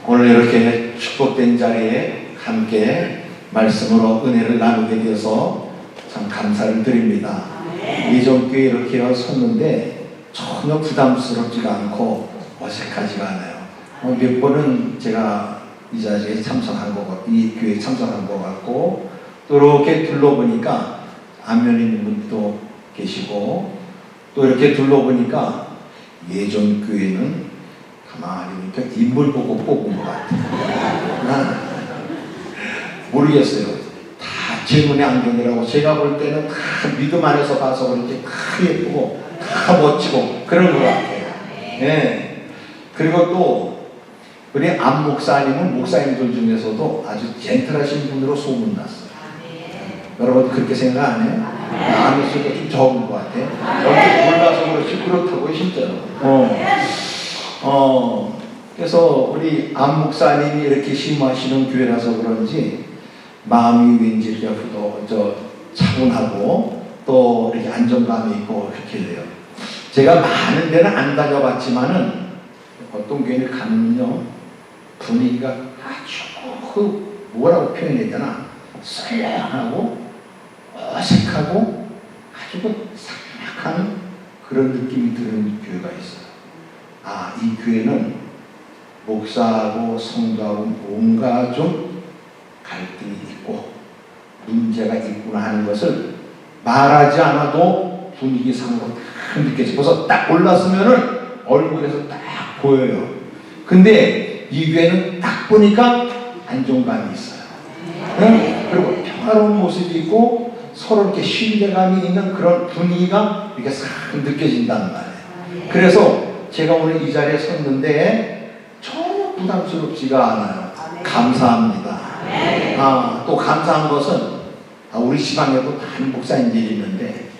오늘 이렇게 축복된 자리에 함께 말씀으로 은혜를 나누게 되어서 참 감사를 드립니다. 예전교회 이렇게 섰는데 전혀 부담스럽지가 않고 어색하지가 않아요. 몇 번은 제가 이 자리에 참석한 거, 이 교회에 참석한 것 같고, 또 이렇게 둘러보니까 안면에 있는 분도 계시고, 또 이렇게 둘러보니까 예전 교회는 가만히 보니까 인물 보고 뽑은 것 같아요. 모르겠어요. 다 질문의 안경이라고 제가 볼 때는 다 믿음 안에서 봐서 그렇게 다 예쁘고 다 멋지고 그런 것 같아요. 네. 그리고 또 우리 안 목사님은 목사님들 중에서도 아주 젠틀하신 분으로 소문났어요. 여러분 그렇게 생각 안 해요? 아는 수가 좀 적은 것 같아. 여기 몰라서 그렇지 그렇다고 진짜로. 그래서 우리 안 목사님이 이렇게 심호하시는 교회라서 그런지 마음이 왠지 차분하고 또 이렇게 안정감이 있고 그렇게 돼요. 제가 많은 데는 안 다녀봤지만은 어떤 교회를 가면요 분위기가 아주 뭐라고 표현해야 되나 썰렁하고 어색하고 아주 삭막한 그런 느낌이 드는 교회가 있어요. 아, 이 교회는 목사하고 성도하고 뭔가 좀 갈등이 있고 문제가 있구나 하는 것을 말하지 않아도 분위기상으로 딱 느껴져요. 그래서 딱 올랐으면은 얼굴에서 딱 보여요. 근데 이 교회는 딱 보니까 안정감이 있어요. 네? 그리고 평화로운 모습이 있고 서로 이렇게 신뢰감이 있는 그런 분위기가 이렇게 싹 느껴진단 말이에요. 그래서 제가 오늘 이 자리에 섰는데 전혀 부담스럽지가 않아요. 감사합니다. 또 감사한 것은 우리 지방에도 많은 목사님들이 있는데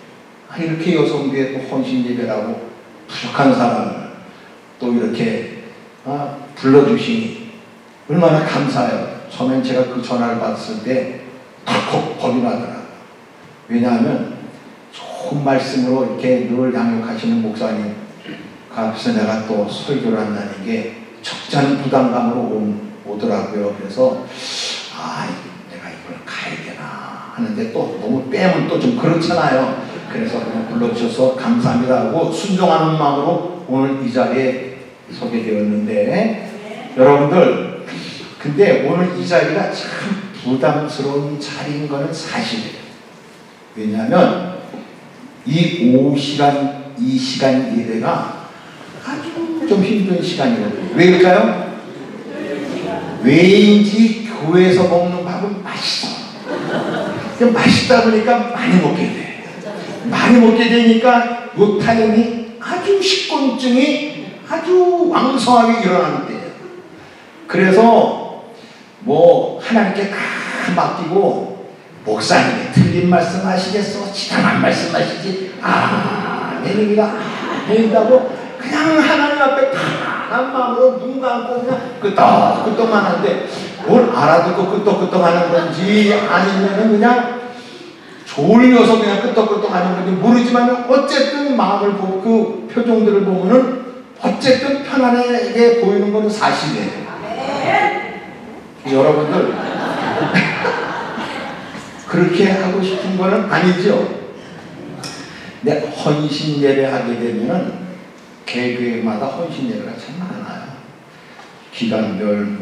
이렇게 여성교회 또 헌신 예배라고 부족한 사람을 또 이렇게 불러주시니 얼마나 감사해요. 처음엔 제가 그 전화를 받았을 때 덜컥 겁이 나더라고요. 왜냐하면 좋은 말씀으로 이렇게 늘 양육하시는 목사님 그 앞에서 내가 또 설교를 한다는 게 적지 않은 부담감으로 오더라고요. 그래서 내가 이걸 가야 되나 하는데 또 너무 빼면 또 좀 그렇잖아요. 그래서 그냥 불러주셔서 감사합니다 하고 순종하는 마음으로 오늘 이 자리에 서게 되었는데 여러분들 근데 오늘 이 자리가 참 부담스러운 자리인 것은 사실이에요. 왜냐하면 이 오후 시간, 이 시간 예배가 아주 좀 힘든 시간이거든요. 왜일까요? 왜인지 교회에서 먹는 밥은 맛있어. 맛있다 보니까 많이 먹게 돼. 많이 먹게 되니까 요 타임이 아주 식곤증이 아주 왕성하게 일어나는 때예요. 그래서 하나님께 다 맡기고 목사님이 틀린 말씀 하시겠어? 지당한 말씀 하시지? 내 얘기가 된다고 그냥 하나님 앞에 편안한 마음으로 눈 감고 그냥 끄떡끄떡만 하는데 뭘 알아듣고 끄떡끄떡 하는 건지 아니면 그냥 졸려서 그냥 끄떡끄떡 하는 건지 모르지만 어쨌든 마음을 보고 그 표정들을 보면은 어쨌든 편안하게 보이는 것은 사실이에요. 여러분들 그렇게 하고 싶은 거는 아니죠. 근데 헌신 예배하게 되면은 개교회마다 헌신 예배가 참 많아요. 기간별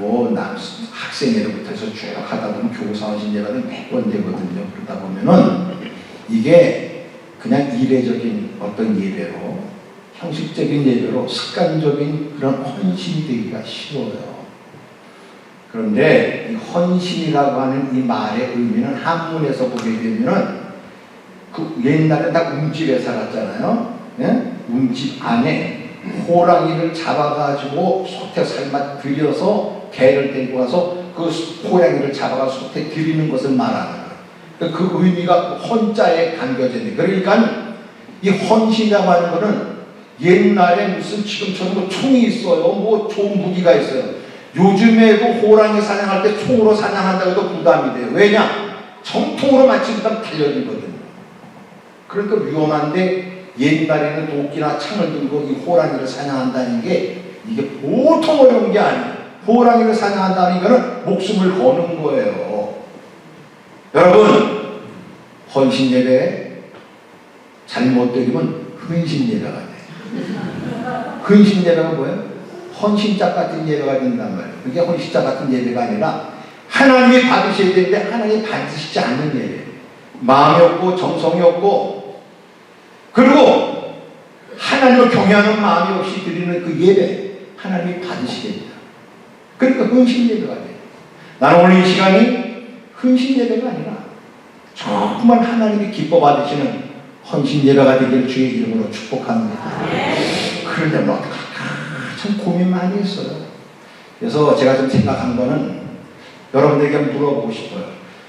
학생 예배부터 해서 쭉 하다 보면 교사 헌신 예배가 몇 번 되거든요. 그러다 보면은 이게 그냥 이례적인 어떤 예배로 형식적인 예배로 습관적인 그런 헌신이 되기가 쉬워요. 그런데 이 헌신이라고 하는 이 말의 의미는 한문에서 보게 되면은 그 옛날에 딱 움집에 살았잖아요. 네? 움집 안에 호랑이를 잡아가지고 솥에 삶아 들여서 개를 데리고 가서 그 호랑이를 잡아가 솥에 들이는 것을 말하는 거예요. 그 의미가 헌자에 담겨져 있는 거예요. 그러니까 이 헌신이라고 하는 거는 옛날에 무슨 지금처럼 총이 있어요. 좋은 무기가 있어요. 요즘에도 호랑이 사냥할 때 총으로 사냥한다고 해도 부담이 돼요. 왜냐? 정통으로 맞추면 달려들거든요. 그러니까 위험한데 옛날에는 도끼나 창을 들고 이 호랑이를 사냥한다는 게 이게 보통 어려운 게 아니에요. 호랑이를 사냥한다는 이거는 목숨을 거는 거예요. 여러분, 헌신 예배 잘못되면 헌신 예배가 돼요. 헌신 예배가 뭐예요? 헌신짝 같은 예배가 된단 말이에요. 그게 헌신짝 같은 예배가 아니라 하나님이 받으셔야 되는데 하나님이 받으시지 않는 예배. 마음이 없고 정성이 없고 그리고 하나님을 경외하는 마음이 없이 드리는 그 예배 하나님이 받으시게 됩니다. 그러니까 헌신 예배가 돼요. 나는 오늘 이 시간이 헌신 예배가 아니라 정말 하나님이 기뻐 받으시는 헌신 예배가 되기를 주의 이름으로 축복합니다. 그런데 뭐 참 고민 많이 했어요. 그래서 제가 좀 생각한 거는 여러분들에게 물어보고 싶어요.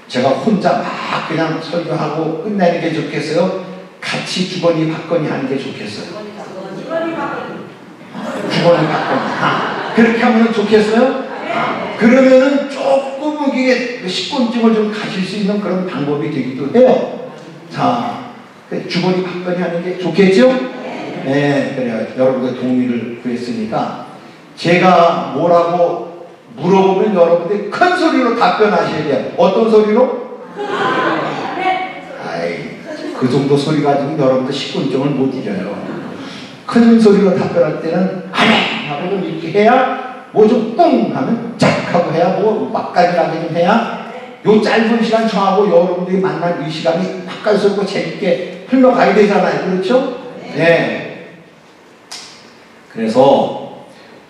제가 혼자 막 그냥 설교하고 끝내는 게 좋겠어요? 같이 주거니 받거니 하는 게 좋겠어요? 주거니 받거니. 그렇게 하면 좋겠어요? 그러면은 조금 이게 식곤증을 좀 가실 수 있는 그런 방법이 되기도 해요. 자, 주거니 받거니 하는 게 좋겠죠? 네, 그래요. 여러분의 동의를 구했으니까 제가 뭐라고 물어보면 여러분들이 큰 소리로 답변하셔야 돼요. 어떤 소리로? 아이, 그 정도 소리 가지고 여러분들 식곤증을 못 이겨요. 큰 소리로 답변할 때는 아멘 하고 좀 이렇게 해야 뭐 좀 뿡 하면 짝 하고 해야 뭐 맛깔나게 좀 해야 요 짧은 시간 저하고 여러분들이 만난 이 시간이 맛깔스럽고 재밌게 흘러가야 되잖아요. 그렇죠? 네. 그래서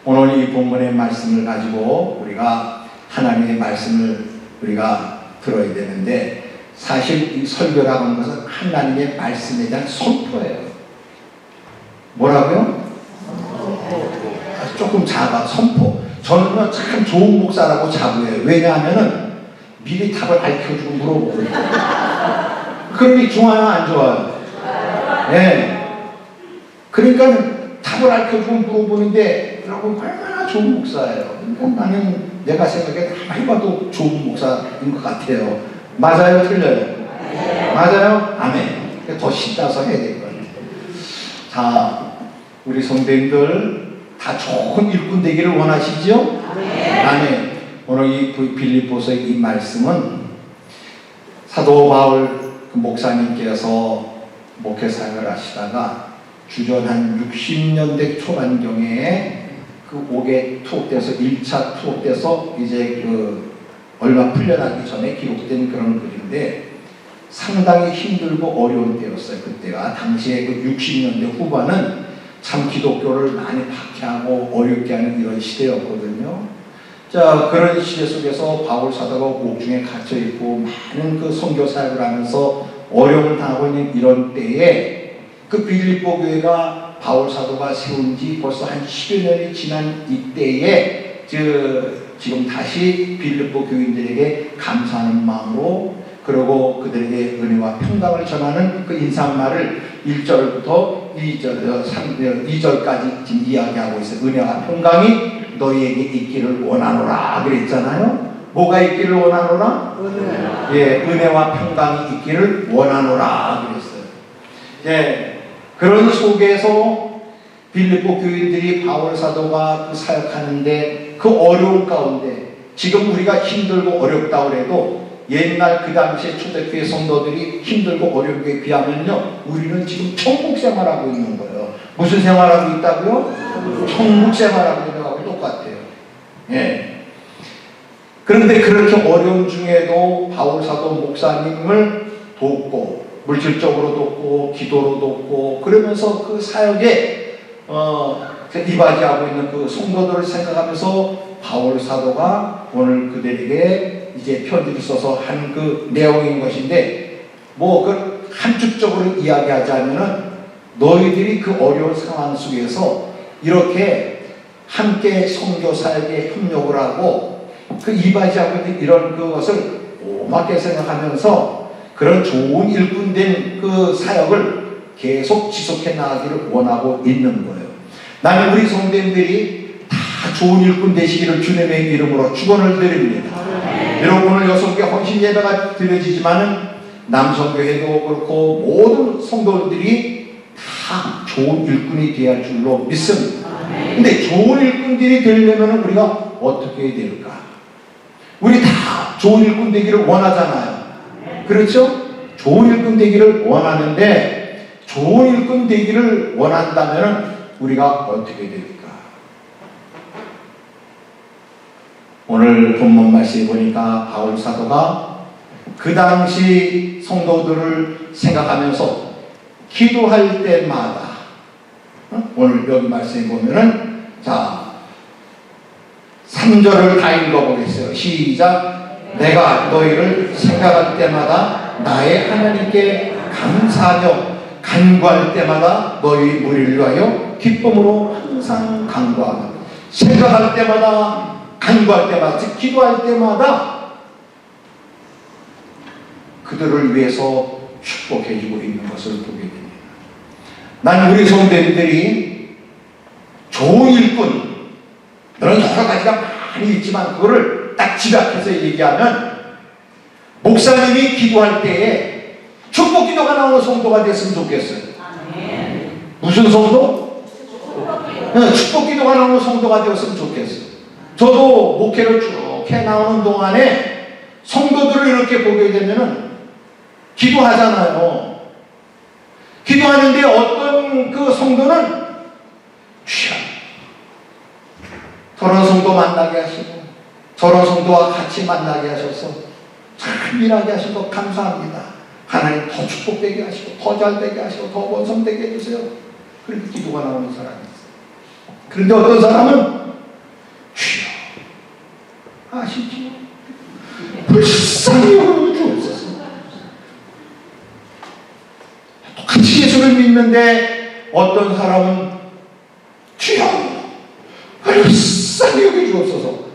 오늘 이 본문의 말씀을 가지고 우리가 하나님의 말씀을 우리가 들어야 되는데 사실 이 설교라고 하는 것은 하나님의 말씀에 대한 선포예요. 뭐라고요? 조금 작아. 선포. 저는 참 좋은 목사라고 자부해요. 왜냐하면은 미리 답을 밝혀주고 물어보거든요. 그러니 좋아요 안 좋아요? 네. 그러니까 답을 알려주고 물어보는데 여러분 얼마나 좋은 목사예요. 나는 내가 생각에 가만히 봐도 좋은 목사인 것 같아요. 맞아요? 틀려요? 맞아요? 아멘. 더 신나서 해야 될 것 같아요. 자, 우리 성도님들 다 좋은 일꾼 되기를 원하시죠? 아멘. 오늘 이 빌립보서의 이 말씀은 사도 바울 목사님께서 목회 사역을 하시다가 주전 한 60년대 초반경에 그 옥에 투옥돼서 1차 투옥돼서 이제 그 얼마 풀려나기 전에 기록된 그런 글인데 상당히 힘들고 어려운 때였어요. 그때가 당시에 그 60년대 후반은 참 기독교를 많이 박해하고 어렵게 하는 이런 시대였거든요. 자, 그런 시대 속에서 바울 사도가 옥중에 갇혀 있고 많은 그 선교 사역을 하면서 어려움을 당하고 있는 이런 때에 그 빌립보 교회가 바울 사도가 세운 지 벌써 한 10여 년이 지난 이때에 지금 다시 빌립보 교인들에게 감사하는 마음으로 그리고 그들에게 은혜와 평강을 전하는 그 인사말을 1절부터 2절까지 지금 이야기하고 있어요. 은혜와 평강이 너희에게 있기를 원하노라 그랬잖아요. 뭐가 있기를 원하노라? 예, 은혜와 평강이 있기를 원하노라 그랬어요. 예. 그런 속에서 빌립보 교인들이 바울 사도가 그 사역하는데 그 어려운 가운데 지금 우리가 힘들고 어렵다고 해도 옛날 그 당시에 초대교회 성도들이 힘들고 어렵게 비하면요 우리는 지금 천국 생활하고 있는 거예요. 무슨 생활하고 있다고요? 천국 생활하고 있는 거하고 똑같아요. 예. 그런데 그렇게 어려운 중에도 바울 사도 목사님을 돕고 물질적으로 돕고 기도로 돕고 그러면서 그 사역에 이바지하고 있는 그 성도들을 생각하면서 바울 사도가 오늘 그들에게 이제 편지를 써서 한 그 내용인 것인데 뭐 그 한축적으로 이야기하자면은 너희들이 그 어려운 상황 속에서 이렇게 함께 선교 사역에 협력을 하고 그 이바지하고 있는 이런 그것을 고맙게 생각하면서 그런 좋은 일꾼된 그 사역을 계속 지속해 나가기를 원하고 있는 거예요. 나는 우리 성도님들이 다 좋은 일꾼 되시기를 주님의 이름으로 축원을 드립니다. 여러분 오늘 여성교회 헌신 예배가 드려지지만은 남성교회도 그렇고 모든 성도들이 다 좋은 일꾼이 되어야 할 줄로 믿습니다. 근데 좋은 일꾼들이 되려면 우리가 어떻게 해야 될까? 우리 다 좋은 일꾼 되기를 원하잖아요. 그렇죠? 좋은 일꾼 되기를 원하는데 좋은 일꾼 되기를 원한다면 우리가 어떻게 될까? 오늘 본문 말씀에 보니까 바울 사도가 그 당시 성도들을 생각하면서 기도할 때마다 오늘 여기 말씀에 보면은 자 3절을 다 읽어보겠어요. 시작. 내가 너희를 생각할 때마다 나의 하나님께 감사하며 간구할 때마다 너희 무리를 위하여 기쁨으로 항상 간구하며 생각할 때마다 간구할 때마다 즉 기도할 때마다 그들을 위해서 축복해주고 있는 것을 보게 됩니다. 난 우리 성도들이 좋은 일꾼 너는 여러 가지가 많이 있지만 그거를 딱 집약해서 얘기하면 목사님이 기도할 때에 축복 기도가 나오는 성도가 됐으면 좋겠어요. 무슨 성도? 축복 기도가 나오는 성도가 되었으면 좋겠어요. 저도 목회를 쭉 해 나오는 동안에 성도들을 이렇게 보게 되면은 기도하잖아요. 기도하는데 어떤 그 성도는 저런 성도 만나게 하시고 저런 성도와 같이 만나게 하셔서 참 일하게 하시고 감사합니다. 하나님 더 축복되게 하시고 더 잘되게 하시고 더 번성되게 해주세요. 그렇게 기도가 나오는 사람이 있어요. 그런데 어떤 사람은 주여 아시죠? 불쌍히 여겨 주옵소서. 똑같이 예수를 믿는데 어떤 사람은 주여 불쌍히 여겨 주옵소서.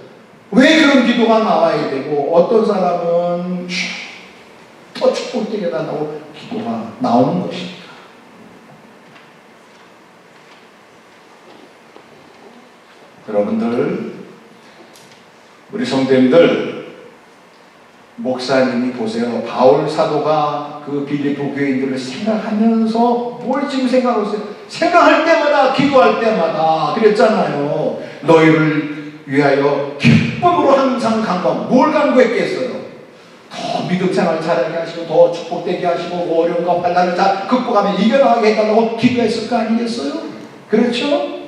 왜 그런 기도가 나와야 되고 어떤 사람은 더 축복되게 달라고 기도가 나오는 것입니다. 여러분들 우리 성도님들 목사님이 보세요. 바울 사도가 그 빌립보 교인들을 생각하면서 뭘 지금 생각하고 있어요? 생각할 때마다 기도할 때마다 그랬잖아요. 너희를 위하여 기쁨으로 항상 간구하고 뭘 간구했겠어요? 더 믿음 생활 잘하게 하시고 더 축복되게 하시고 어려움과 환난을 잘 극복하며 이겨나가게 해달라고 기도했을 거 아니겠어요? 그렇죠?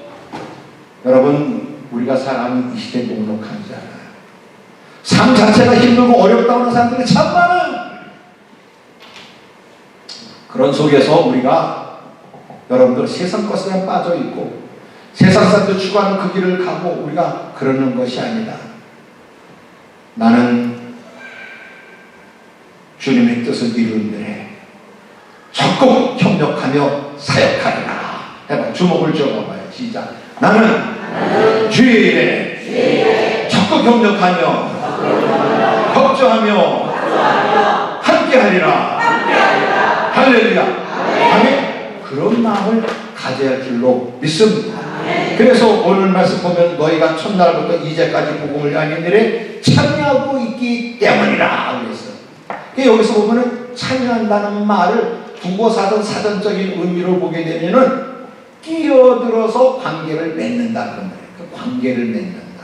여러분 우리가 살아가는 이 시대에 녹록하지 않아요. 삶 자체가 힘들고 어렵다고 하는 사람들이 참 많아요. 그런 속에서 우리가 여러분들 세상 것에 빠져 있고 세상 사람들 추구하는 그 길을 가고 우리가 그러는 것이 아니다. 나는 주님의 뜻을 이루는데 적극 협력하며 사역하리라. 해봐. 주목을 지어봐봐요. 시작. 나는 주의 일에 적극 협력하며 걱정하며 함께하리라. 할렐루야. 아멘. 그런 마음을 가져야 할 줄로 믿습니다. 그래서 오늘 말씀 보면 너희가 첫날부터 이제까지 복음을 향한 일에 참여하고 있기 때문이라 그랬어요. 여기서 보면은 참여한다는 말을 국어사전 사전적인 의미로 보게 되면은 끼어들어서 관계를 맺는다 그런 거예요. 그 관계를 맺는다.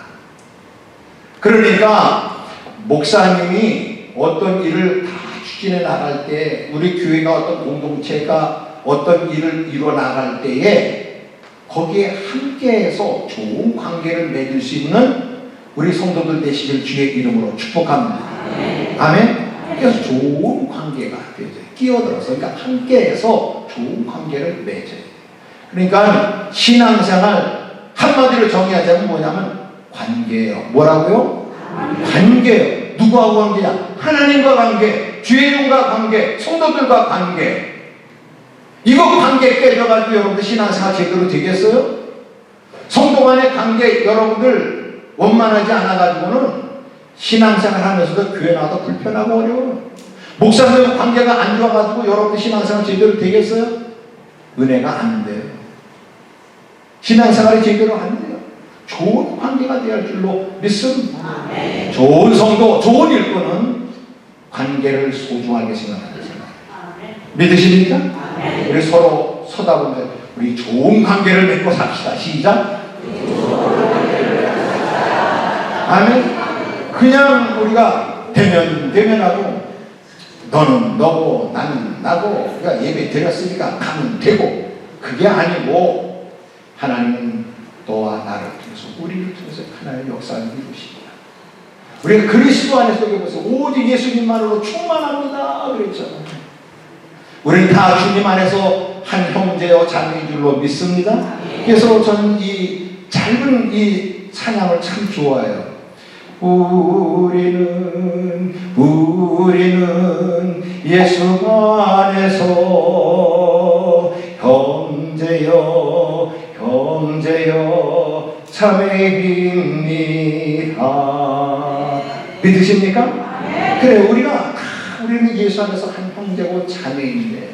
그러니까 목사님이 어떤 일을 다 추진해 나갈 때 우리 교회가 어떤 공동체가 어떤 일을 이루어 나갈 때에 거기에 함께해서 좋은 관계를 맺을 수 있는 우리 성도들 되시길 주의 이름으로 축복합니다. 아멘. 그래서 좋은 관계가 되죠. 끼어들어서 그러니까 함께해서 좋은 관계를 맺어요. 그러니까 신앙생활 한마디로 정의하자면 뭐냐면 관계예요. 뭐라고요? 관계예요. 누구하고 관계냐? 하나님과 관계, 주의 이름과 관계, 성도들과 관계. 이거 관계 깨져가지고 여러분들 신앙생활 제대로 되겠어요? 성도 간의 관계 여러분들 원만하지 않아가지고는 신앙생활 하면서도 교회 나와도 불편하고 어려워요. 목사님 관계가 안 좋아가지고 여러분들 신앙생활 제대로 되겠어요? 은혜가 안 돼요. 신앙생활이 제대로 안 돼요. 좋은 관계가 되어야 할 줄로 믿습니다. 좋은 성도, 좋은 일꾼은 관계를 소중하게 생각하는 사람. 믿으십니까? 우리 서로 쳐다보면 우리 좋은 관계를 맺고 삽시다. 시작. 아멘. 그냥 우리가 대면하고 너는 너고 나는 나고 우리가 예배 드렸으니까 가면 되고, 그게 아니고 하나님은 너와 나를 통해서 우리를 통해서 하나님의 역사를 이루십니다. 우리가 그리스도 안에 속에서 오직 예수님만으로 충만합니다 그랬잖아요. 우리는 다 주님 안에서 한 형제여 자매인 줄로 믿습니다. 그래서 저는 이 짧은 이 찬양을 참 좋아해요. 우리는 예수 안에서 형제여 자매입니다. 믿으십니까? 그래, 우리는 예수 안에서 한 형제고 자매인데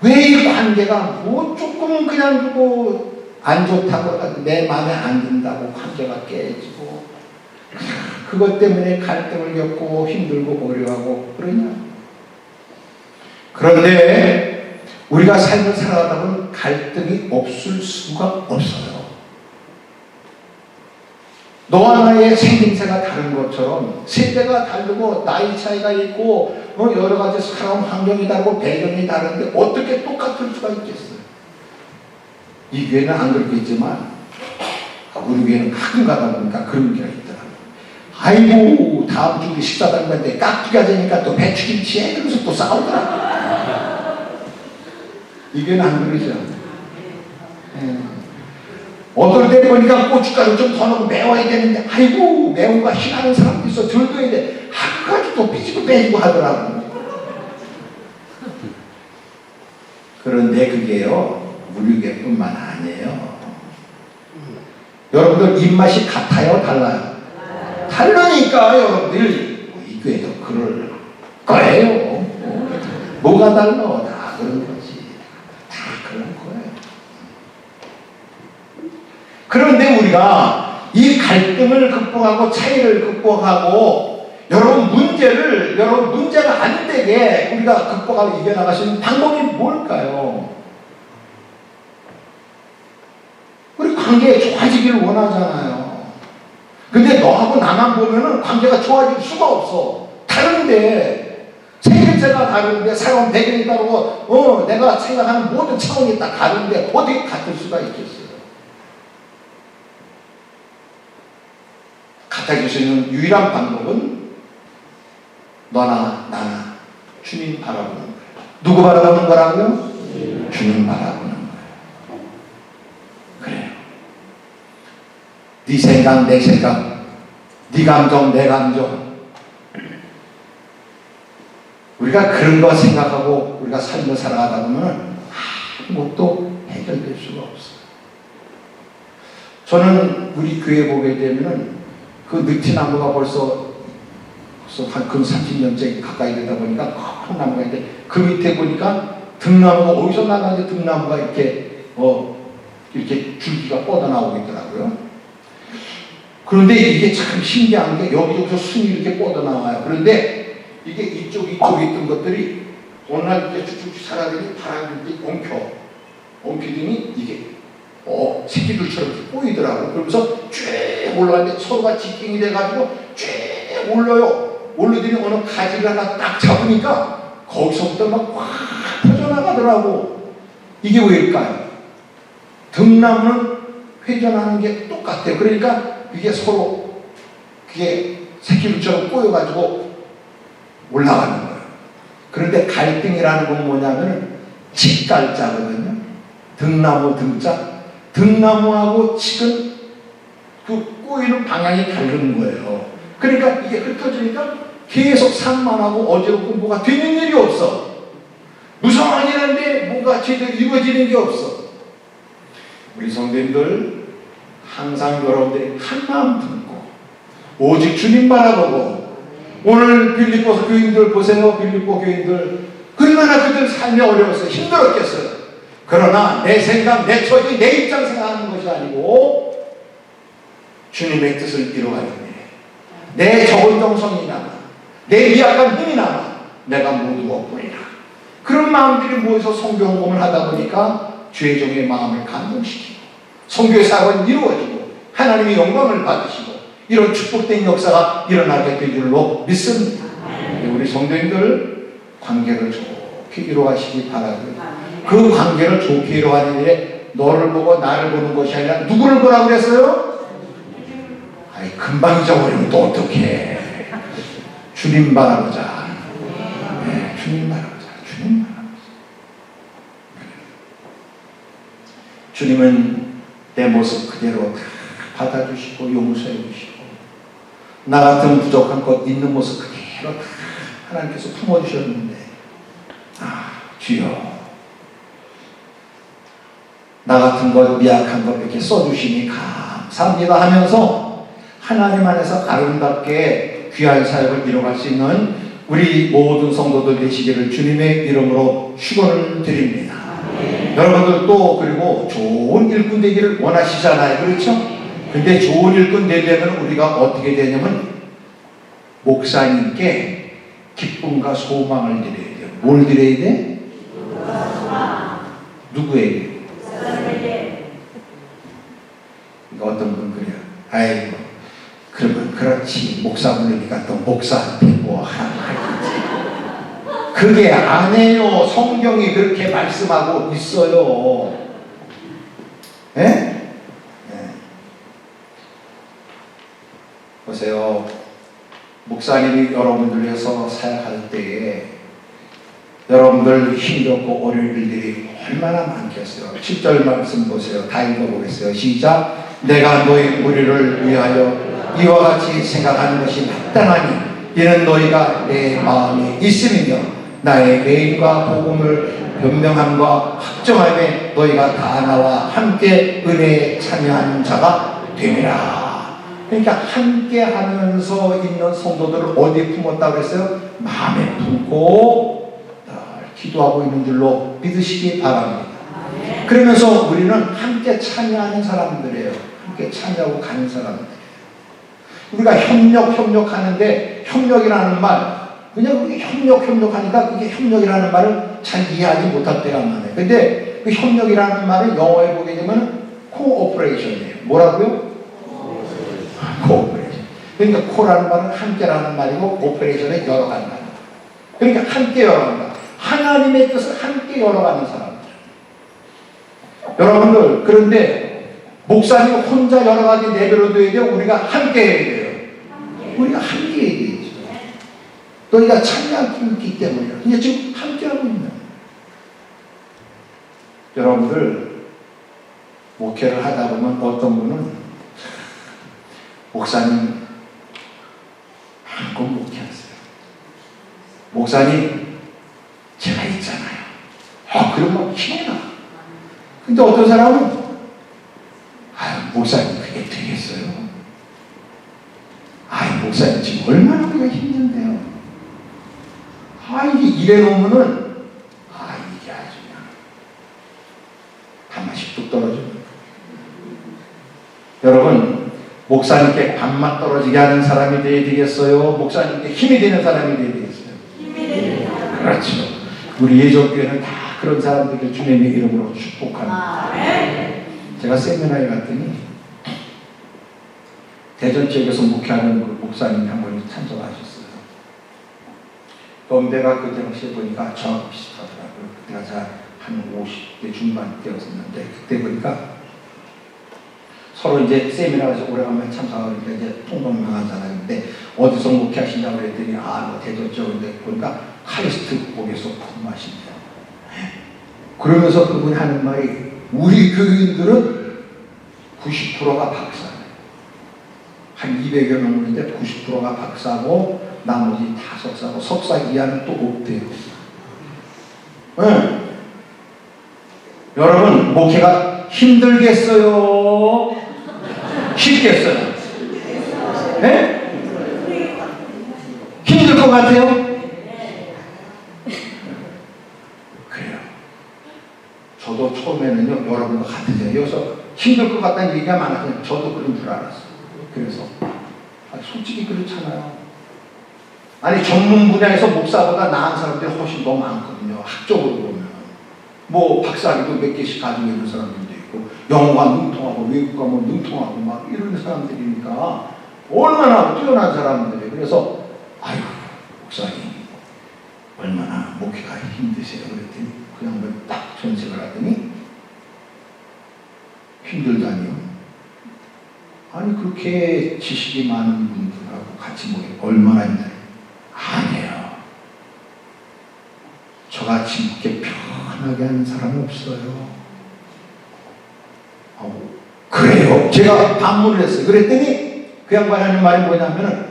왜 이 관계가 뭐 조금 그냥 뭐 안 좋다고 내 마음에 안 든다고 관계가 깨지고 그것 때문에 갈등을 겪고 힘들고 어려워하고 그러냐? 그런데 우리가 삶을 살아가다 보면 갈등이 없을 수가 없어요. 너와 나의 생김새가 다른 것처럼 세대가 다르고 나이 차이가 있고 여러 가지 살아온 환경이 다르고 배경이 다른데 어떻게 똑같을 수가 있겠어요? 이 교회는 안 그렇겠지만 우리 교회는 가끔 가다 보니까 그런 교회가 있더라고요. 아이고 다음 주 우리 식사 당번인데 깍두기가 되니까 또 배추김치에 그러면서 또 싸우더라고요. 이 교회는 안 그러죠. 어떨 때 보니까 고춧가루 좀 더 넣고 매워야 되는데 아이고 매운 거 싫어하는 사람도 있어 덜 넣어야 돼. 한가지 또 삐지고 빼지고 하더라고요. 그런데 그게요 우리 교회뿐만 아니에요. 여러분들 입맛이 같아요 달라요? 다르니까 여러분들 이 교회도 그럴 거예요. 뭐가 달라? 다 그런 거지. 다 그런 거예요. 그런데 우리가 이 갈등을 극복하고 차이를 극복하고 여러분 문제가 안 되게 우리가 극복하고 이겨나갈 수 있는 방법이 뭘까요? 우리 관계 좋아지기를 원하잖아요. 근데 너하고 나만 보면은 관계가 좋아질 수가 없어. 다른데 생김새가 다른데 살아온 배경이 다르고 내가 생각하는 모든 차원이 다 다른데 어떻게 같을 수가 있겠어요? 같아질 수 있는 유일한 방법은 너나 나나 주님 바라보는 거예요. 누구 바라보는 거라고요? 주님 바라보는 거예요. 그래요. 네 생각 내 생각, 네 감정 내 감정, 우리가 그런 거 생각하고 우리가 삶을 살아가다 보면 아무것도 해결될 수가 없어요. 저는 우리 교회 보게 되면은 그 느티나무가 벌써 한 30년째 가까이 되다 보니까 큰 나무가 있는데 그 밑에 보니까 등나무가 어디서 나가는지 등나무가 이렇게 줄기가 뻗어나오고 있더라고요. 그런데 이게 참 신기한 게 여기저기서 순이 이렇게 뻗어나와요. 그런데 이게 이쪽에 있던 것들이 어느 날 이렇게 쭉쭉 살아들이 바람이 이렇게 엉키더니 이게 새끼들처럼 꼬이더라고요. 그러면서 쭉 올라가는데 서로가 직경이 돼가지고 쭉 올라요. 올라더니 어느 가지를 하나 딱 잡으니까 거기서부터 막 확 퍼져나가더라고. 이게 왜일까요? 등나무는 회전하는 게 똑같아요. 그러니까 이게 서로 그게 새끼들처럼 꼬여가지고 올라가는 거예요. 그런데 갈등이라는 건 뭐냐면 직갈자거든요. 등나무 등자. 등나무하고 칡은 그 꼬이는 방향이 다른 거예요. 그러니까 이게 흩어지니까 계속 산만하고 어지럽고 뭐가 되는 일이 없어. 무성한 일인데 뭔가 제대로 이루어지는 게 없어. 우리 성도님들 항상 여러분들이 한마음 품고 오직 주님 바라보고 오늘 빌립보 교인들 보세요. 빌립보 교인들 얼마나 그들 삶이 어려웠어요. 힘들었겠어요. 그러나 내 생각, 내 처지, 내 입장 생각하는 것이 아니고 주님의 뜻을 이루어가려니 내 적은 정성이나마 내 미약한 힘이나마 내가 모두 없으리라. 그런 마음들이 모여서 선교 헌금을 하다 보니까 주의 종의 마음을 감동시키고 선교의 사역은 이루어지고 하나님의 영광을 받으시고 이런 축복된 역사가 일어나게 될 줄로 믿습니다. 우리 성도님들 관계를 좋게 이루어가시기 바라고요. 그 관계를 좋게 이루어가는 일에 너를 보고 나를 보는 것이 아니라 누구를 보라고 그랬어요? 아이 금방 잊어버리면 또 어떡해. 주님 바라보자. 네, 주님 바라보자. 주님 바라보자. 주님은 내 모습 그대로 다 받아주시고 용서해 주시고 나 같은 부족한 것 있는 모습 그대로 다 하나님께서 품어주셨는데 주여 나 같은 것 미약한 것 이렇게 써주시니 감사합니다 하면서 하나님 안에서 아름답게 귀한 사역을 이뤄갈 수 있는 우리 모든 성도들 되시기를 주님의 이름으로 축원을 드립니다. 여러분들도 그리고 좋은 일꾼 되기를 원하시잖아요. 그렇죠? 근데 좋은 일꾼 되려면 우리가 어떻게 되냐면 목사님께 기쁨과 소망을 드려야 돼요. 뭘 드려야 돼? 누구에게? 어떤 분 그래요. 아이고 그러면 그렇지 목사 부르니까 또 목사한테 뭐 하겠지. 그게 아니에요. 성경이 그렇게 말씀하고 있어요. 예? 네. 보세요. 목사님이 여러분들 위해서 사역할 때에 여러분들 힘겹고 어려운 일들이 얼마나 많겠어요. 7절 말씀 보세요. 다 읽어보겠어요. 시작. 내가 너희 무리를 위하여 이와 같이 생각하는 것이 마땅하니 이는 너희가 내 마음에 있음이며 나의 메인과 복음을 변명함과 확정함에 너희가 다 나와 함께 은혜에 참여하는 자가 됨이라. 그러니까 함께 하면서 있는 성도들을 어디에 품었다고 했어요? 마음에 품고 기도하고 있는 줄로 믿으시기 바랍니다. 그러면서 우리는 함께 참여하는 사람들이에요. 함께 참여하고 가는 사람들. 우리가 협력하는데 협력이라는 말 그냥 우리 협력하니까 그게 협력이라는 말을 잘 이해하지 못할 때가 많아요. 근데 그 협력이라는 말을 영어에 보게 되면 코오퍼레이션이에요. 뭐라고요? 코오퍼레이션. 그러니까 코라는 말은 함께라는 말이고 오퍼레이션은 열어가는 말. 그러니까 함께 열어간다. 하나님의 뜻을 함께 열어가는 사람들. 여러분들 그런데 목사님 혼자 열어가기 내버려둬야 돼요. 우리가 함께 해야 돼요. 우리가 함께 해야 돼요. 너희가 참여하고 있기 때문이야. 근데 지금 함께하고 있는 여러분들 목회를 하다 보면 어떤 분은 목사님 한껏 목회하세요. 목사님 제가 있잖아요. 그러면 힘이 나. 근데 어떤 사람은 목사님 그게 되겠어요? 목사님 지금 얼마나 우리가 힘든데요. 이게 이래놓으면은 이게 아주 그냥 단맛이 뚝 떨어져요. 여러분 목사님께 밥맛 떨어지게 하는 사람이 되어야 되겠어요? 목사님께 힘이 되는 사람이 되어야 되겠어요? 힘이 되는 사람. 그렇죠. 우리 예전교회는 다 그런 사람들을 주님의 이름으로 축복합니다. 제가 세미나에 갔더니 대전 지역에서 목회하는 그 목사님이 한 분이 참석하셨어요. 연배가 그 당시에 보니까 저하고 비슷하더라고요. 그때가 제가 한 50대 중반대였었는데 그때 보니까 서로 이제 세미나에서 오래간만에 참석하니까 이제 통동명하잖아요. 근데 어디서 목회하시냐고 그랬더니 대전 지역인데 보니까 카리스트 복에서 근무하신대요. 그러면서 그분이 하는 말이 우리 교인들은 90%가 박사예요. 한 200여 명인데 90%가 박사고 나머지 다 석사고 석사 이하는 또 없대요. 네. 여러분 목회가 힘들겠어요? 쉽겠어요? 네? 힘들 것 같아요? 그래요. 저도 처음에는요 여러분과 같으세요. 여기서 힘들 것 같다는 얘기가 많아서 저도 그런 줄 알았어요. 그래서 솔직히 그렇잖아요. 전문 분야에서 목사보다 나은 사람들이 훨씬 더 많거든요. 학적으로 보면 뭐 박사학위도 몇 개씩 가지고 있는 사람들도 있고 영어가 능통하고 외국가 뭐 능통하고 막 이런 사람들이니까 얼마나 뛰어난 사람들이. 그래서 아유 목사님 얼마나 목회가 힘드세요? 그랬더니 그 양반이 딱 전색을 하더니 힘들다니요? 아니 그렇게 지식이 많은 분들하고 같이 모여 얼마나 힘들어요? 아니에요. 저같이 이렇게 편하게 하는 사람은 없어요. 그래요? 제가 반문을 했어요. 그랬더니 그 양반이 하는 말이 뭐냐면은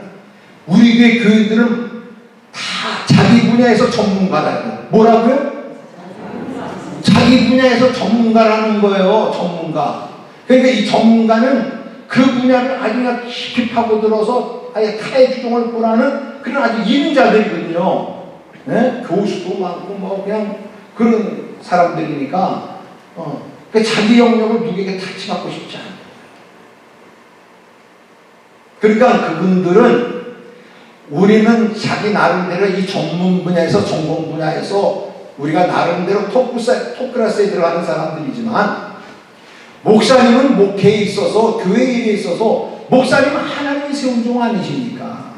우리 교회 교인들은 다 자기 분야에서 전문가라고. 뭐라고요? 자기 분야에서 전문가라는 거예요. 전문가. 그러니까 이 전문가는 그 분야를 아주 그냥 깊이 파고들어서 아예 타의 주종을 보라는 그런 아주 인자들이거든요. 네? 교수도 많고 뭐 그냥 그런 사람들이니까 그러니까 자기 영역을 누구에게 타치받고 싶지 않아요. 그러니까 그분들은 우리는 자기 나름대로 이 전문 분야에서 전공 분야에서 우리가 나름대로 톱클래스에 들어가는 사람들이지만 목사님은 목회에 있어서 교회 일에 있어서 목사님은 하나님이 세운 종 아니십니까?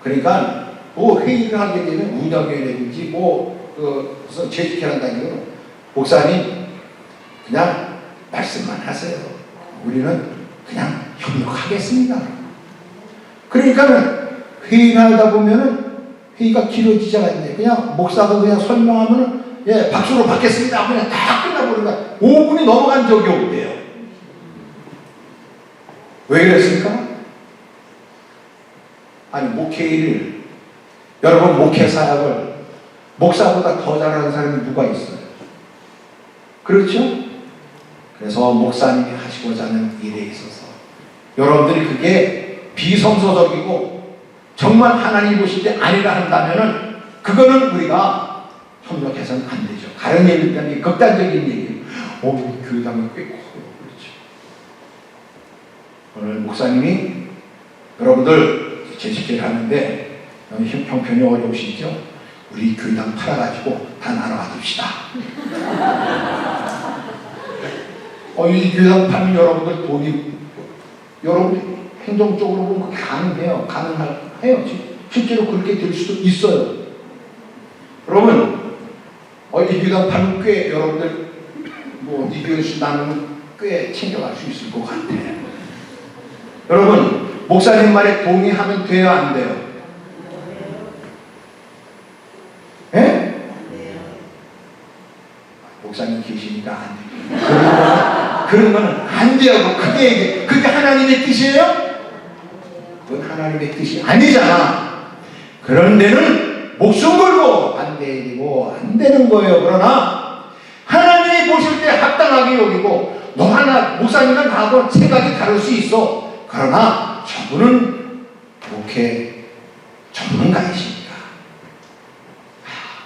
그러니까 뭐 회의를 하게 되면 운영회라든지 무슨 재직회를 한다는 목사님 그냥 말씀만 하세요. 우리는 그냥 협력하겠습니다. 그러니까는 회의를 하다 보면은 회의가 길어지지 않는데 그냥 목사가 그냥 설명하면은 예 박수로 받겠습니다. 그냥 다 끝나버린 거야. 5분이 넘어간 적이 없대요. 왜 그랬습니까? 아니 목회를 여러분 목회 사역을 목사보다 더 잘하는 사람이 누가 있어요? 그렇죠? 그래서 목사님이 하시고자 하는 일에 있어서 여러분들이 그게 비성서적이고 정말 하나님 보실 때 아니라 한다면은 그거는 우리가 협력해서는 안 되죠. 다른 얘기 때문에 극단적인 얘기예요. 교회당이 꽤 커요. 그렇죠. 오늘 목사님이 여러분들 재직회를 하는데 형편이 어려우시죠? 우리 교회당 팔아가지고 다 나눠가줍시다. 이 교회당 팔면 여러분들 돈이 여러분 행정적으로 보면 가능해요. 가능해요. 실제로 그렇게 될 수도 있어요. 여러분 이 교회당 팔면 꽤 여러분들 이 교회에서 나누면 꽤 챙겨갈 수 있을 것 같아요. 여러분 목사님 말에 동의하면 돼요? 안 돼요? 예? 목사님 계시니까 안 돼요. 그런 거는 안 돼요. 크게 얘기해. 그게 하나님의 뜻이에요? 그건 하나님의 뜻이 아니잖아. 그런 데는 목숨 걸고 반대이고 안 되는 거예요. 그러나 하나님이 보실 때 합당하게 여기고 너 하나 목사님은 나하고 생각이 다를 수 있어. 그러나 저분은 목회 전문가이시니까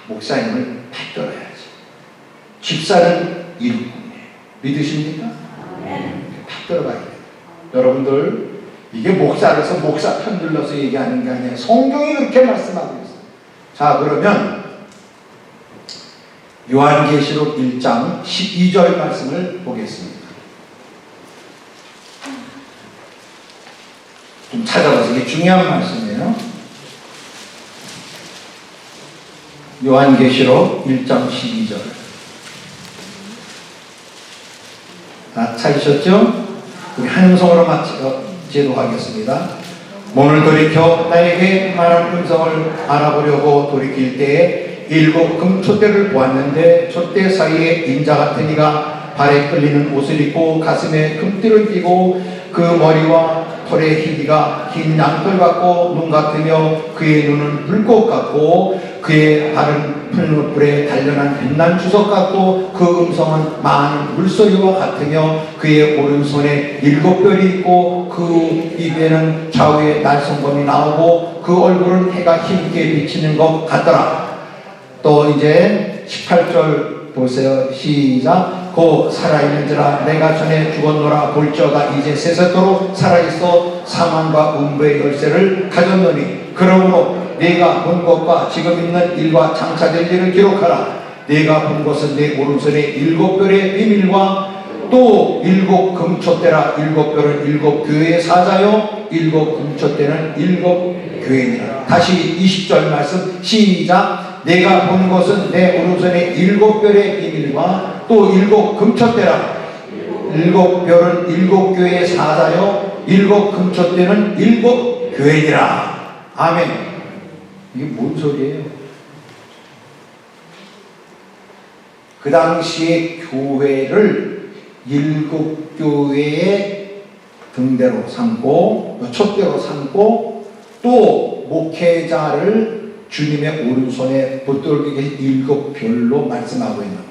목사님을 받들어야지. 집사는 일꾼이에요. 믿으십니까? 받들어가야 돼요. 여러분들 이게 목사라서 목사 편들러서 얘기하는 게 아니에요. 성경이 그렇게 말씀하고 있어요. 자 그러면 요한계시록 1장 12절 말씀을 보겠습니다. 좀 찾아봐서 이게 중요한 말씀이에요. 요한계시록 1장 12절. 다 찾으셨죠? 우리 한 음성으로 제도하겠습니다. 몸을 돌이켜 나에게 말한 음성을 알아보려고 돌이킬 때에 7 금촛대를 보았는데 촛대 사이에 인자 같은 이가 발에 끌리는 옷을 입고 가슴에 금띠를 띠고 그 머리와 털의 희비가 긴 양털 같고 눈 같으며 그의 눈은 불꽃 같고 그의 발은 풀무불에 단련한 빛난 주석 같고 그 음성은 많은 물소리와 같으며 그의 오른손에 7별이 있고 그 입에는 좌우에 날성검이 나오고 그 얼굴은 해가 힘있게 비치는 것 같더라. 또 이제 18절 보세요. 시작. 고 살아있는지라 내가 전에 죽었노라 볼지어다 이제 세세토록 살아있어 사망과 음부의 열쇠를 가졌노니 그러므로 네가 본 것과 지금 있는 일과 장차될 일을 기록하라. 네가 본 것은 내 오른손에 7별의 비밀과 또 일곱 금초대라. 일곱 별은 일곱 교회의 사자요 일곱 금초대는 일곱 교회니라. 다시 20절 말씀 시작. 내가 본 것은 내 오른손에 일곱 별의 비밀과 또 일곱 금초대라. 일곱 별은 일곱 교회의 사자요 일곱 금초대는 일곱 교회니라. 아멘. 이게 뭔 소리예요? 그 당시에 교회를 일곱 교회의 등대로 삼고 촛대로 삼고 또 목회자를 주님의 오른손에 붙들고 계신 일곱 별로 말씀하고 있는 거예요.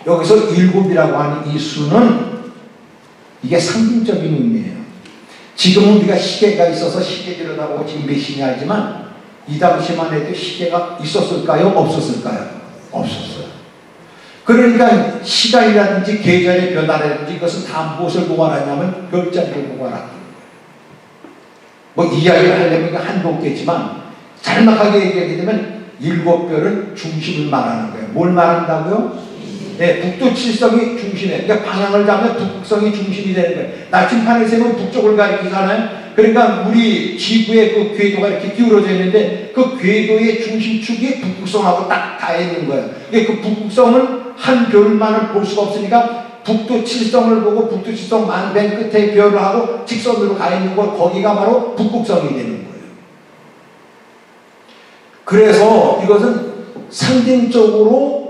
여기서 일곱이라고 하는 이 수는 이게 상징적인 의미예요. 지금은 우리가 시계가 있어서 시계 들여다보고 지금 몇 시냐 하지만 이 당시만 해도 시계가 있었을까요? 없었을까요? 없었어요. 그러니까 시간이라든지 계절의 변화라든지 이것은 다 무엇을 보고 알았냐면 별자리를 보고 알았던 거예요. 뭐 이야기를 하려면 한도 없겠지만 잘막하게 얘기하게 되면 일곱 별은 중심을 말하는 거예요. 뭘 말한다고요? 네, 북두 칠성이 중심에, 그러니까 방향을 잡으면 북극성이 중심이 되는 거예요. 나침판을 세면 북쪽을 가리키잖아요. 그러니까 우리 지구의 그 궤도가 이렇게 기울어져 있는데 그 궤도의 중심축이 북극성하고 딱 닿아 있는 거예요. 그 북극성을 한 별만을 볼 수가 없으니까 북두 칠성을 보고 북두 칠성 만변 끝에 별을 하고 직선으로 가 있는 거, 거기가 바로 북극성이 되는 거예요. 그래서 이것은 상징적으로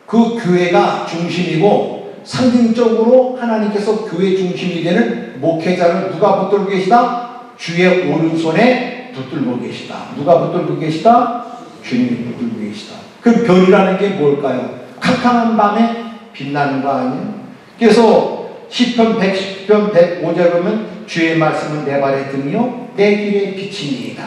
그 교회가 중심이고 상징적으로 하나님께서 교회 중심이 되는 목회자를 누가 붙들고 계시다? 주의 오른손에 붙들고 계시다. 누가 붙들고 계시다? 주님이 붙들고 계시다. 그 별이라는 게 뭘까요? 캄캄한 밤에 빛나는 거 아니에요? 그래서 시편 110편 105절 보면 주의 말씀은 내 발의 등이요 내 길의 빛이니이다.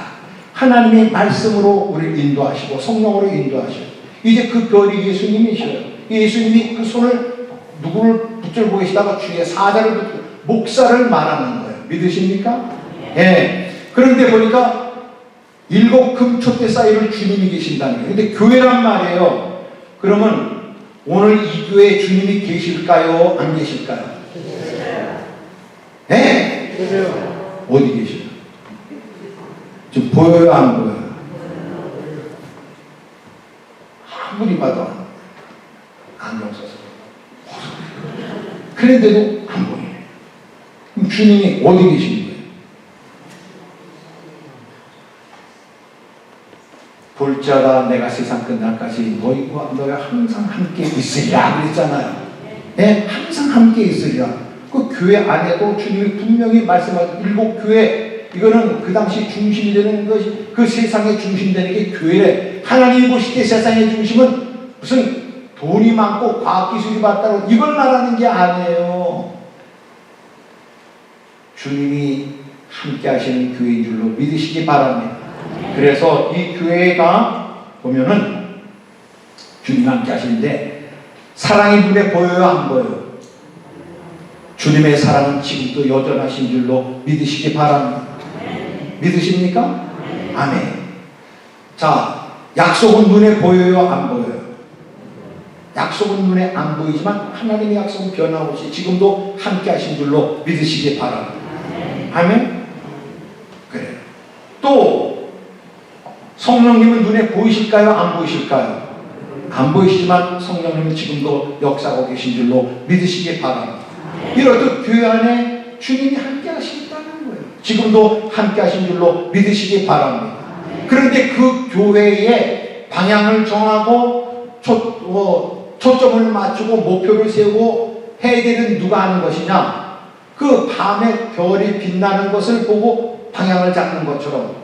하나님의 말씀으로 우리를 인도하시고 성령으로 인도하시고 이제 그 별이 예수님이셔요. 예수님이 그 손을 누구를 붙들고 계시다가 주의 사자를 붙들고 목사를 말하는 거예요. 믿으십니까? 예. 그런데 보니까 일곱 금촛대 사이를 주님이 계신다는 거예요. 근데 교회란 말이에요. 그러면 오늘 이 교회에 주님이 계실까요? 안 계실까요? 네? 어디 계셔요? 지금 보여요? 안 보여요? 아무리 봐도 안경 써서 그런데도 안 보여요. 그럼 주님이 어디 계신 거예요? 볼지어다 내가 세상 끝날까지 너희가 항상 함께 있으리라 그랬잖아요. 네, 항상 함께 있으리라. 그 교회 안에도 주님이 분명히 말씀하신 일곱 교회, 이거는 그 당시 중심이 되는 것이, 그 세상의 중심 되는 게 교회래. 하나님이 보실 때 세상의 중심은 무슨 돈이 많고 과학기술이 발달하고 이걸 말하는 게 아니에요. 주님이 함께 하시는 교회인 줄로 믿으시기 바랍니다. 그래서 이 교회가 보면은 주님 함께 하시는데 사랑이 눈에 보여요? 안 보여요? 주님의 사랑은 지금도 여전하신 줄로 믿으시기 바랍니다. 믿으십니까? 아멘. 자, 약속은 눈에 보여요? 안 보여요? 약속은 눈에 안 보이지만 하나님의 약속은 변함없이 지금도 함께 하신 줄로 믿으시기 바랍니다. 아멘? 그래요. 또 성령님은 눈에 보이실까요? 안 보이실까요? 안 보이시지만 성령님은 지금도 역사하고 계신 줄로 믿으시기 바랍니다. 이렇듯 교회 안에 주님이 함께 하시겠다는 거예요. 지금도 함께 하신 줄로 믿으시기 바랍니다. 그런데 그 교회의 방향을 정하고 초점을 맞추고 목표를 세우고 해야 되는 누가 하는 것이냐? 그 밤에 별이 빛나는 것을 보고 방향을 잡는 것처럼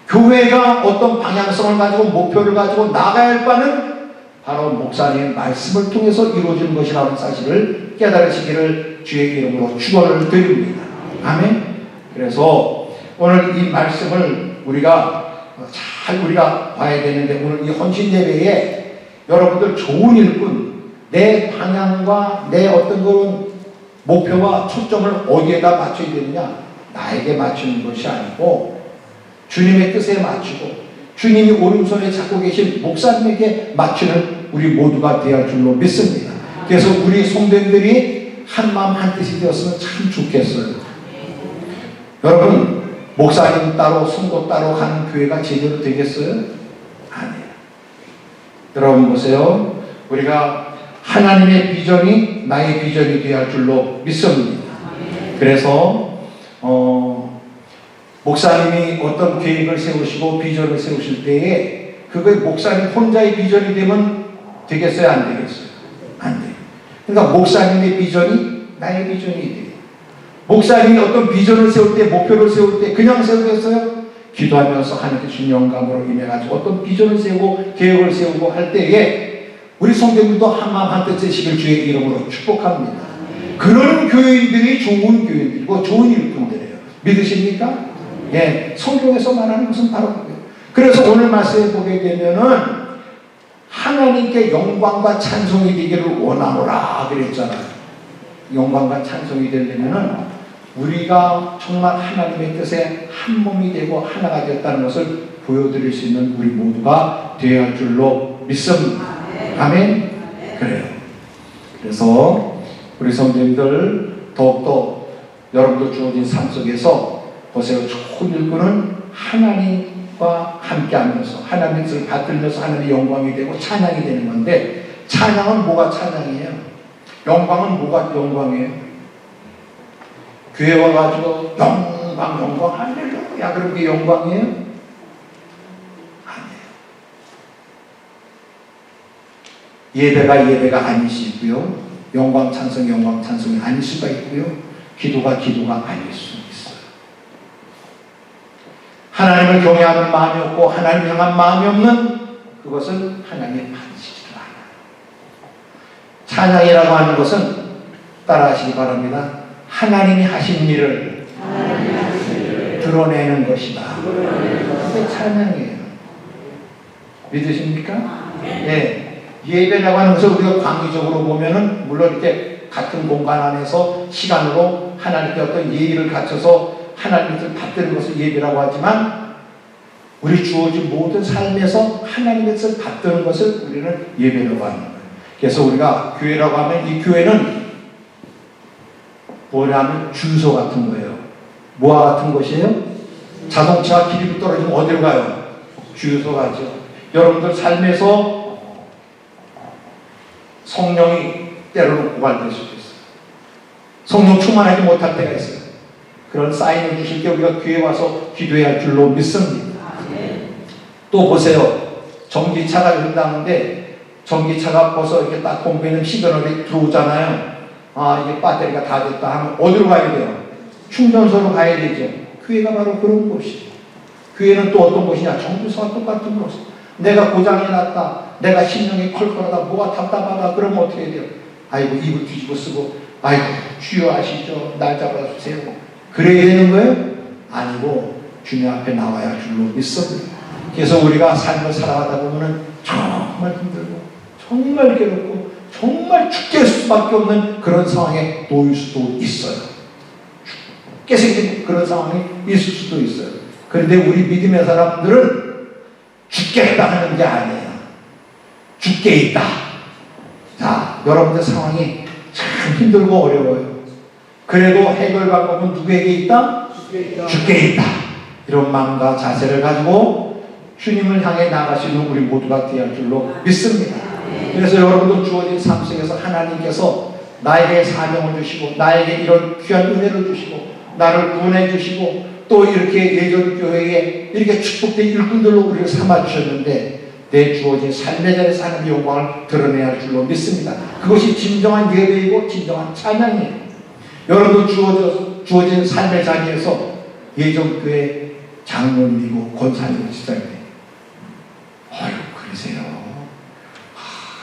교회가 어떤 방향성을 가지고 목표를 가지고 나가야 할 바는 바로 목사님의 말씀을 통해서 이루어지는 것이라는 사실을 깨달으시기를 주의 이름으로 축원을 드립니다. 아멘. 그래서 오늘 이 말씀을 우리가 봐야 되는데 오늘 이 헌신 예배에 여러분들 좋은 일꾼, 내 방향과 내 어떤 그런 목표와 초점을 어디에다 맞춰야 되느냐? 나에게 맞추는 것이 아니고 주님의 뜻에 맞추고 주님이 오른손에 잡고 계신 목사님에게 맞추는 우리 모두가 되어야 할 줄로 믿습니다. 그래서 우리 성도님들이 한마음 한뜻이 되었으면 참 좋겠어요. 여러분, 목사님 따로 성도 따로 하는 교회가 제대로 되겠어요? 아니에요. 여러분 보세요. 우리가 하나님의 비전이 나의 비전이 되어야 할 줄로 믿습니다. 그래서 목사님이 어떤 계획을 세우시고 비전을 세우실 때에 그게 목사님 혼자의 비전이 되면 되겠어요? 안 되겠어요? 안 돼요. 그러니까 목사님의 비전이 나의 비전이 돼요. 목사님이 어떤 비전을 세울 때, 목표를 세울 때 그냥 세우겠어요? 기도하면서 하나님께 주신 영감으로 인해가지고 어떤 비전을 세우고 계획을 세우고 할 때에 우리 성도님도 한마음 한뜻 되시길 주의 이름으로 축복합니다. 그런 교인들이 좋은 교인들이고 좋은 일꾼들이에요. 믿으십니까? 예, 성경에서 말하는 것은 바로 그거예요. 그래서 오늘 말씀에 보게 되면은 하나님께 영광과 찬송이 되기를 원하노라 그랬잖아요. 영광과 찬송이 되려면은 우리가 정말 하나님의 뜻에 한 몸이 되고 하나가 되었다는 것을 보여드릴 수 있는 우리 모두가 되어야 할 줄로 믿습니다. 아멘? 그래요. 그래서 우리 성도님들 더욱더 여러분들 주어진 삶 속에서 보세요. 좋은 일꾼은 하나님과 함께 하면서 하나님의 뜻을 받들면서 하나님의 영광이 되고 찬양이 되는 건데, 찬양은 뭐가 찬양이에요? 영광은 뭐가 영광이에요? 교회 와가지고 영광 할렐루야 그런 게 영광이에요? 아니에요. 예배가 아니시고요, 영광 찬송이 아닐 수가 있고요, 기도가 아닐 수 있어요. 하나님을 경외하는 마음이 없고 하나님을 향한 마음이 없는 그것은 하나님의 받으시지도 않아요. 찬양이라고 하는 것은 따라하시기 바랍니다. 하나님이 하신 일을 드러내는 것이다. 그게 찬양이에요. 믿으십니까? 네. 예배라고 하는 것을 우리가 광의적으로 보면은 물론 이렇게 같은 공간 안에서 시간으로 하나님께 어떤 예의를 갖춰서 하나님의 뜻을 받드는 것을 예배라고 하지만, 우리 주어진 모든 삶에서 하나님의 뜻을 받드는 것을 우리는 예배라고 하는 거예요. 그래서 우리가 교회라고 하면 이 교회는 뭐냐면 주유소 같은 거예요. 뭐와 같은 것이에요? 자동차가 기름이 떨어지면 어디로 가요? 주유소 가죠. 여러분들 삶에서 성령이 때로는 고갈될 수도 있어요. 성령 충만하지 못할 때가 있어요. 그런 사인을 주실 때 우리가 교회에 와서 기도해야 할 줄로 믿습니다. 또 보세요. 전기차가 흐른다는데 전기차가 벌써 이렇게 딱 공부에는 시그널이 들어오잖아요. 아, 이게 배터리가 다 됐다 하면 어디로 가야 돼요? 충전소로 가야 되죠. 교회가 바로 그런 곳이에요. 교회는 또 어떤 곳이냐? 정부서와 똑같은 곳. 내가 고장이 났다, 내가 심령이 컬컬하다, 뭐가 답답하다, 그러면 어떻게 해야 돼요? 아이고, 입을 뒤집어 쓰고, 아이고, 주여 아시죠? 날 잡아주세요. 그래야 되는 거예요? 아니고 주님 앞에 나와야 할 줄로 믿습니다. 그래서 우리가 삶을 살아가다 보면 정말 힘들고 정말 괴롭고 정말 죽게 할 수밖에 없는 그런 상황에 놓일 수도 있어요. 죽게 생긴 그런 상황이 있을 수도 있어요. 그런데 우리 믿음의 사람들은 죽겠다 하는 게 아니에요. 죽게 있다. 자, 여러분들 상황이 참 힘들고 어려워요. 그래도 해결 방법은 누구에게 있다? 죽게 있다. 이런 마음과 자세를 가지고 주님을 향해 나가시는 우리 모두가 되어야 할 줄로 믿습니다. 그래서 여러분도 주어진 삶 속에서 하나님께서 나에게 사명을 주시고 나에게 이런 귀한 은혜를 주시고 나를 구원해 주시고 또 이렇게 예전 교회에 이렇게 축복된 일꾼들로 우리를 삼아주셨는데 내 주어진 삶의 자리에서 하나님의 영광을 드러내야 할 줄로 믿습니다. 그것이 진정한 예배이고 진정한 찬양이에요. 여러분도 주어진 삶의 자리에서 예전 교회 장로님이고 권사님이고 집사님이고 아유 그러세요.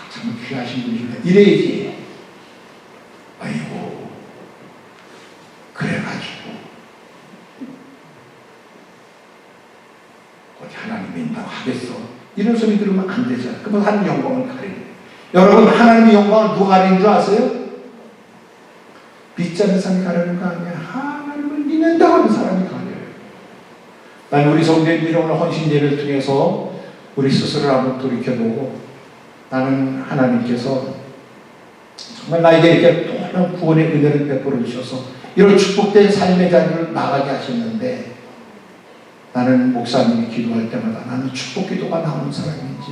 참 귀하신 분이시네. 이래야지. 아이고 그래가지고 어디 하나님이 있다고 하겠어. 이런 소리 들으면 안 되잖아. 그러면 하나님 영광을 가리는. 여러분 하나님의 영광을 누가 가리는 줄 아세요? 빗자는 사람이 가리는 거 아니야. 하나님을 믿는다고 하는 사람이 가려요. 난 우리 성도님들이 오늘 헌신 예배를 통해서 우리 스스로를 한번 돌이켜보고 나는 하나님께서 정말 나에게 이렇게 엄청난 구원의 은혜를 베풀어 주셔서 이런 축복된 삶의 자리를 나가게 하셨는데, 나는 목사님이 기도할 때마다 나는 축복 기도가 나오는 사람인지,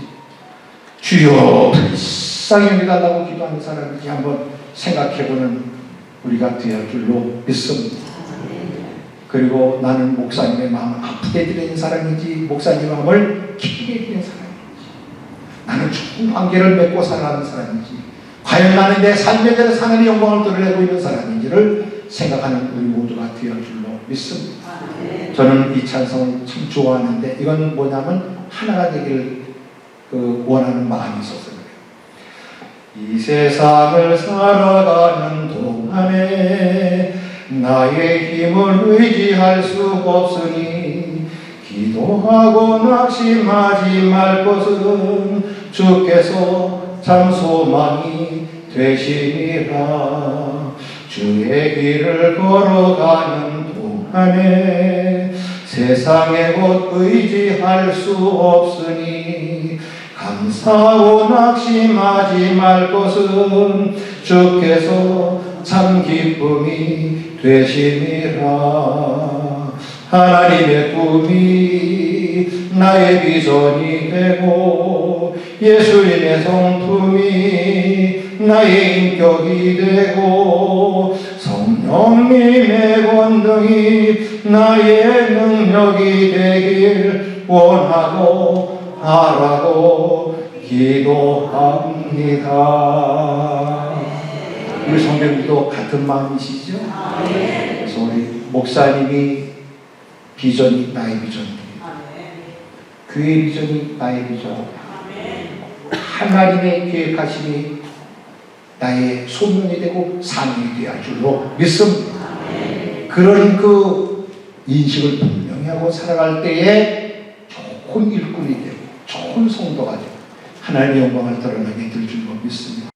주여 불쌍히 여겨달라고 기도하는 사람인지 한번 생각해보는 우리가 되어 줄로 믿습니다. 그리고 나는 목사님의 마음을 아프게 드리는 사람인지, 목사님의 마음을 기쁘게 드리는 사람인지, 나는 축복 관계를 맺고 살아가는 사람인지, 과연 나는 내 삶의 자리에 하나님의 영광을 드러내고 있는 사람인지를 생각하는 우리 모두가 되어 줄로 믿습니다. 저는 이 찬송을 참 좋아하는데, 이건 뭐냐면 하나가 되기를 원하는 마음이 있어서 그래요. 이 세상을 살아가는 동안에 나의 힘을 의지할 수 없으니 기도하고 낙심하지 말 것은 주께서 참 소망이 되시니라. 주의 길을 걸어가는 동안에 세상에 곧 의지할 수 없으니 감사하고 낙심하지 말 것은 주께서 참 기쁨이 되시니라. 하나님의 꿈이 나의 비전이 되고 예수님의 성품이 나의 인격이 되고 성령님의 권능이 나의 능력이 되길 원하고 바라고 기도합니다. 우리 성도님도 같은 마음이시죠? 그래서 우리 목사님이 비전이 나의 비전입니다. 교회 비전이 나의 비전입니다. 하나님의 계획하심이 나의 소명이 되고 사명이 되어야 줄로 믿습니다. 그런 그 인식을 분명히 하고 살아갈 때에 좋은 일꾼이 되고 좋은 성도가 되고 하나님의 영광을 드러나게 될 줄로 믿습니다.